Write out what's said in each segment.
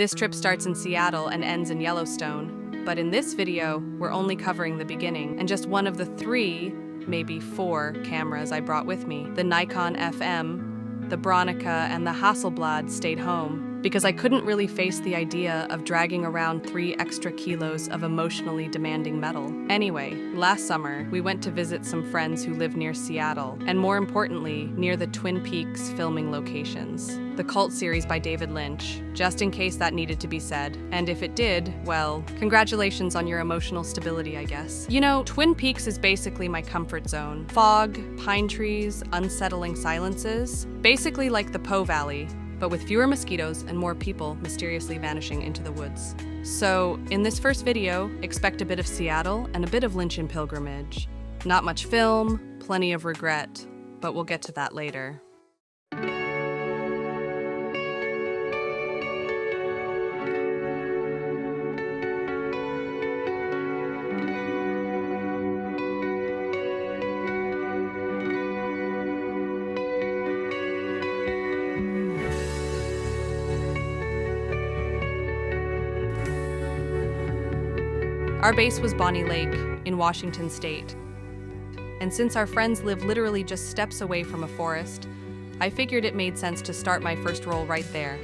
This trip starts in Seattle and ends in Yellowstone, but in this video, we're only covering the beginning and just one of the 3, maybe 4 cameras I brought with me. The Nikon FM, the Bronica, and the Hasselblad stayed home because I couldn't really face the idea of dragging around 3 extra kilos of emotionally demanding metal. Anyway, last summer, we went to visit some friends who live near Seattle, and more importantly, near the Twin Peaks filming locations. The Cult series by David Lynch, just in case that needed to be said. And if it did, well, congratulations on your emotional stability, I guess. You know, Twin Peaks is basically my comfort zone. Fog, pine trees, unsettling silences. Basically like the Po Valley, but with fewer mosquitoes and more people mysteriously vanishing into the woods. So, in this first video, expect a bit of Seattle and a bit of Lynch and Pilgrimage. Not much film, plenty of regret, but we'll get to that later. Our base was Bonney Lake in Washington State. And since our friends live literally just steps away from a forest, I figured it made sense to start my first roll right there.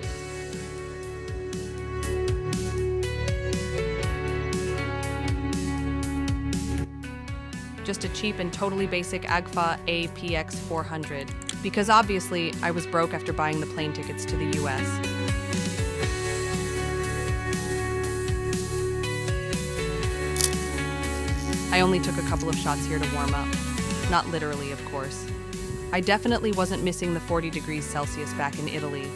Just a cheap and totally basic Agfa APX 400, because obviously I was broke after buying the plane tickets to the US. I only took a couple of shots here to warm up. Not literally, of course. I definitely wasn't missing the 40 degrees Celsius back in Italy.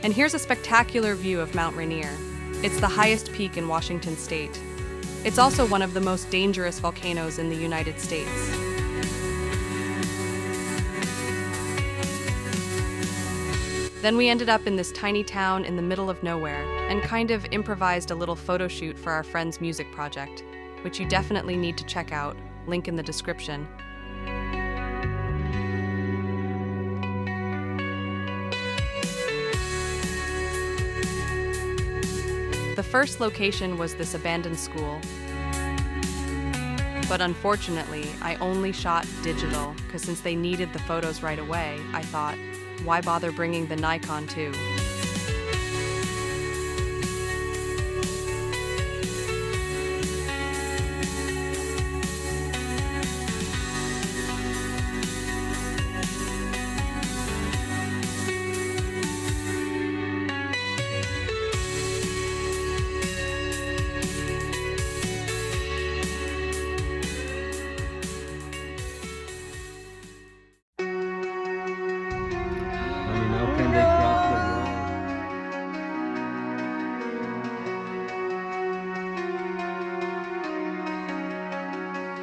And here's a spectacular view of Mount Rainier. It's the highest peak in Washington State. It's also one of the most dangerous volcanoes in the United States. Then we ended up in this tiny town in the middle of nowhere and kind of improvised a little photo shoot for our friend's music project, which you definitely need to check out, link in the description. The first location was this abandoned school. But unfortunately, I only shot digital, because since they needed the photos right away, I thought, why bother bringing the Nikon too?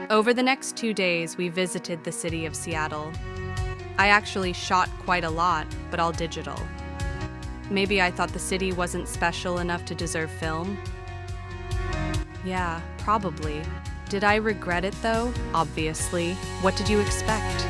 Over the next 2 days, we visited the city of Seattle. I actually shot quite a lot, but all digital. Maybe I thought the city wasn't special enough to deserve film? Yeah, probably. Did I regret it though? Obviously. What did you expect?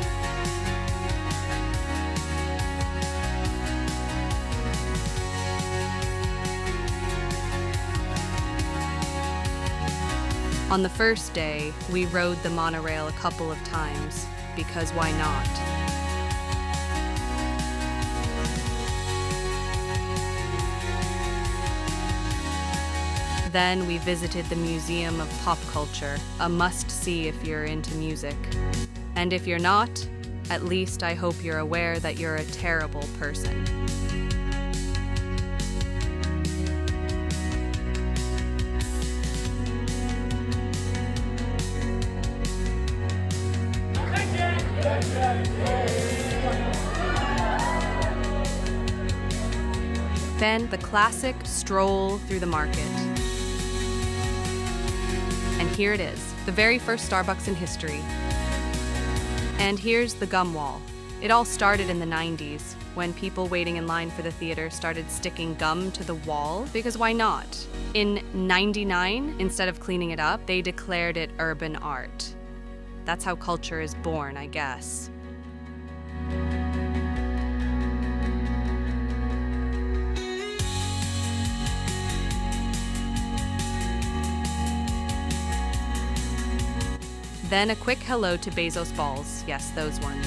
On the first day, we rode the monorail a couple of times, because why not? Then we visited the Museum of Pop Culture, a must-see if you're into music. And if you're not, at least I hope you're aware that you're a terrible person. Then the classic stroll through the market. And here it is, the very first Starbucks in history. And here's the gum wall. It all started in the 90s, when people waiting in line for the theater started sticking gum to the wall, because why not? In '99, instead of cleaning it up, they declared it urban art. That's how culture is born, I guess. Then a quick hello to Bezos balls. Yes, those ones.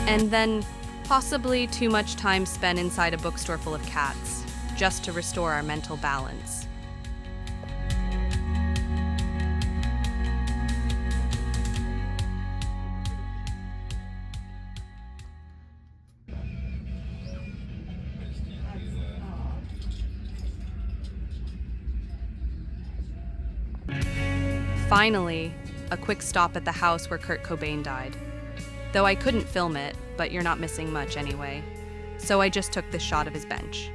And then possibly too much time spent inside a bookstore full of cats, just to restore our mental balance. Finally, a quick stop at the house where Kurt Cobain died. Though I couldn't film it, but you're not missing much anyway. So I just took this shot of his bench.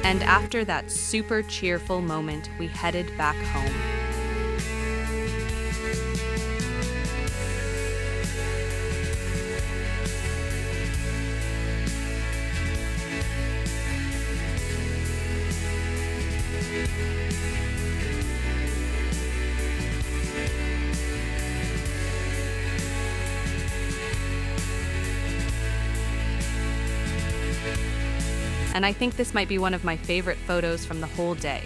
And after that super cheerful moment, we headed back home. And I think this might be one of my favorite photos from the whole day.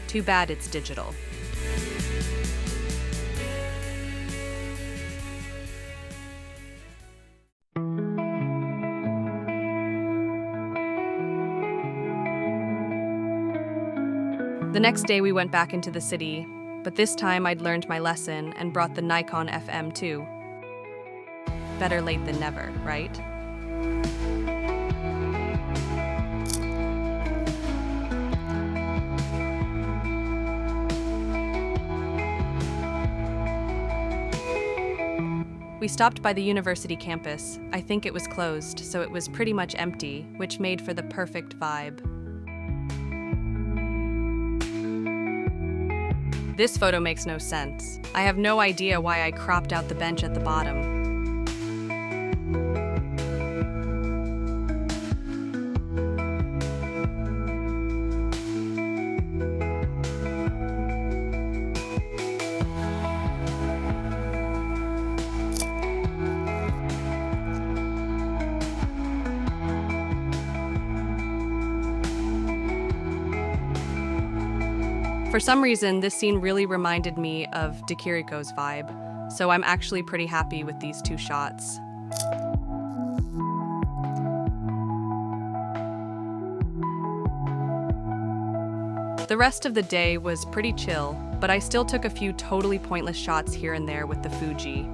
Too bad it's digital. The next day we went back into the city, but this time I'd learned my lesson and brought the Nikon FM too. Better late than never, right? We stopped by the university campus. I think it was closed, so it was pretty much empty, which made for the perfect vibe. This photo makes no sense. I have no idea why I cropped out the bench at the bottom. For some reason, this scene really reminded me of De Chirico's vibe, so I'm actually pretty happy with these two shots. The rest of the day was pretty chill, but I still took a few totally pointless shots here and there with the Fuji.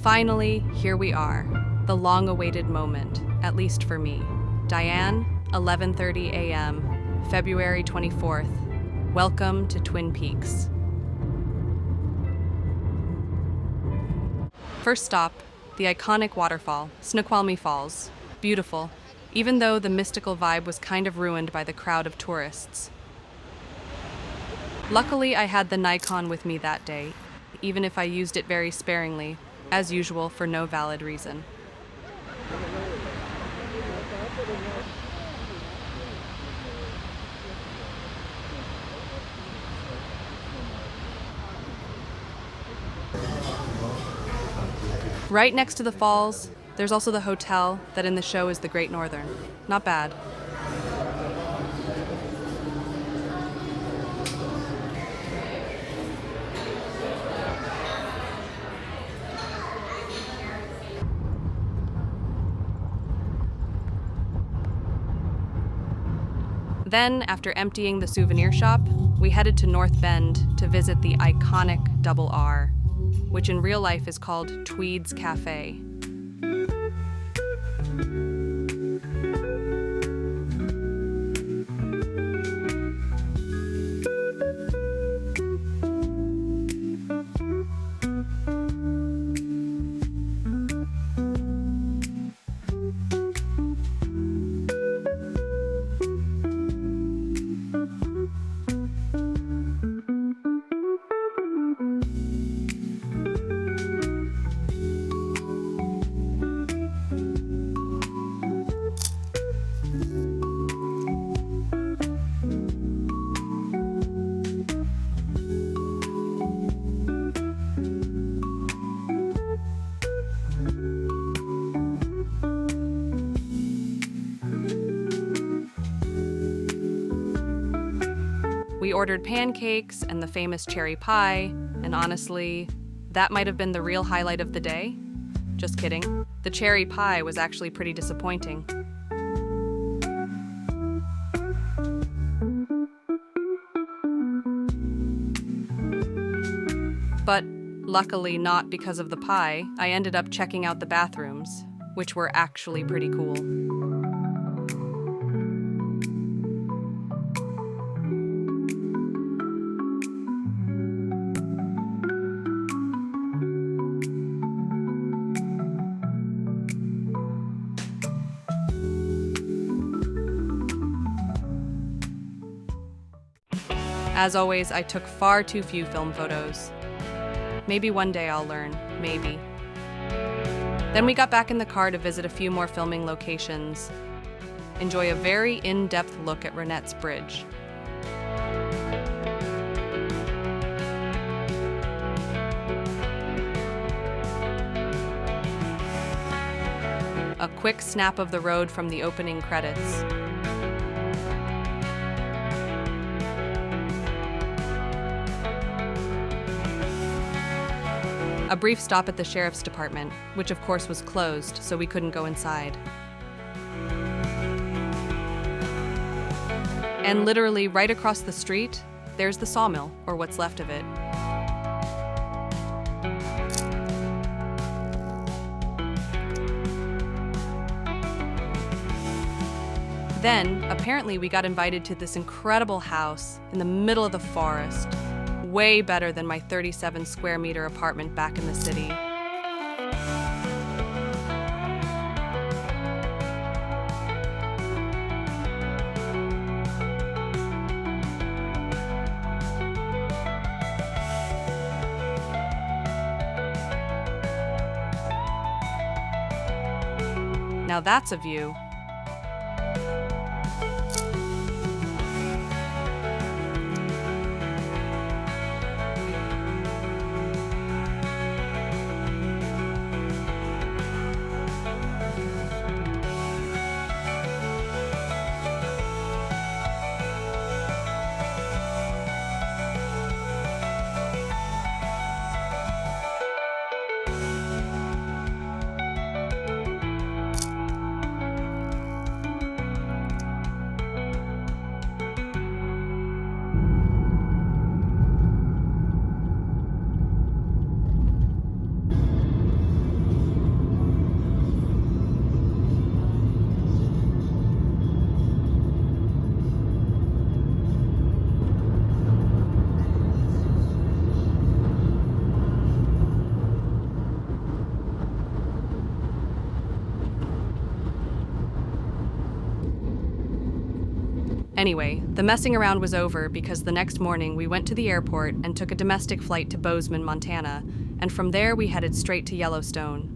Finally, here we are, the long-awaited moment, at least for me. Diane, 11:30 a.m., February 24th, Welcome to Twin Peaks. First stop, the iconic waterfall, Snoqualmie Falls. Beautiful, even though the mystical vibe was kind of ruined by the crowd of tourists. Luckily, I had the Nikon with me that day, even if I used it very sparingly, as usual for no valid reason. Right next to the falls, there's also the hotel that in the show is the Great Northern. Not bad. Then, after emptying the souvenir shop, we headed to North Bend to visit the iconic Double R, which in real life is called Tweed's Cafe. We ordered pancakes and the famous cherry pie, and honestly, that might have been the real highlight of the day. Just kidding. The cherry pie was actually pretty disappointing. But luckily not because of the pie, I ended up checking out the bathrooms, which were actually pretty cool. As always, I took far too few film photos. Maybe one day I'll learn, maybe. Then we got back in the car to visit a few more filming locations, enjoy a very in-depth look at Ronnett's Bridge. A quick snap of the road from the opening credits. A brief stop at the sheriff's department, which of course was closed, so we couldn't go inside. And literally right across the street, there's the sawmill, or what's left of it. Then, apparently we got invited to this incredible house in the middle of the forest. Way better than my 37 square meter apartment back in the city. Now that's a view. Anyway, the messing around was over because the next morning we went to the airport and took a domestic flight to Bozeman, Montana, and from there we headed straight to Yellowstone.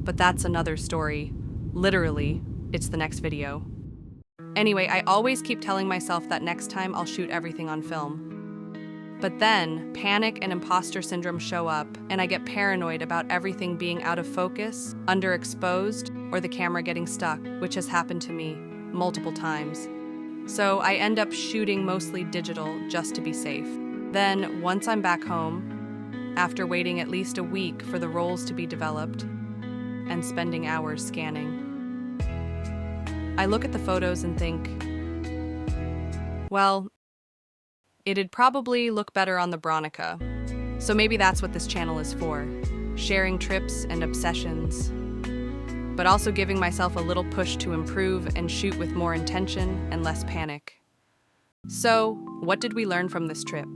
But that's another story. Literally, it's the next video. Anyway, I always keep telling myself that next time I'll shoot everything on film. But then, panic and imposter syndrome show up, and I get paranoid about everything being out of focus, underexposed, or the camera getting stuck, which has happened to me multiple times. So I end up shooting mostly digital just to be safe. Then, once I'm back home, after waiting at least a week for the rolls to be developed, and spending hours scanning, I look at the photos and think, well, it'd probably look better on the Bronica. So maybe that's what this channel is for, sharing trips and obsessions, but also giving myself a little push to improve and shoot with more intention and less panic. So, what did we learn from this trip?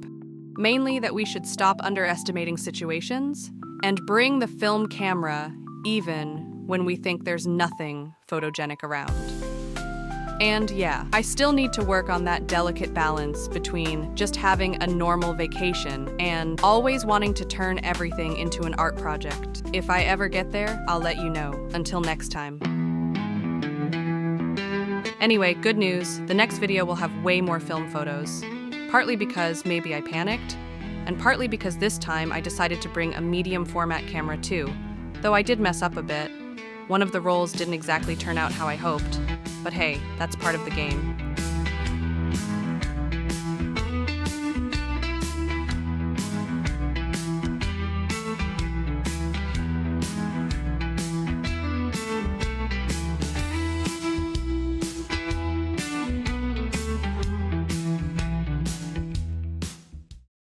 Mainly that we should stop underestimating situations and bring the film camera even when we think there's nothing photogenic around. And yeah, I still need to work on that delicate balance between just having a normal vacation and always wanting to turn everything into an art project. If I ever get there, I'll let you know. Until next time. Anyway, good news, the next video will have way more film photos. Partly because maybe I panicked, and partly because this time I decided to bring a medium format camera too, though I did mess up a bit. One of the rolls didn't exactly turn out how I hoped, but hey, that's part of the game.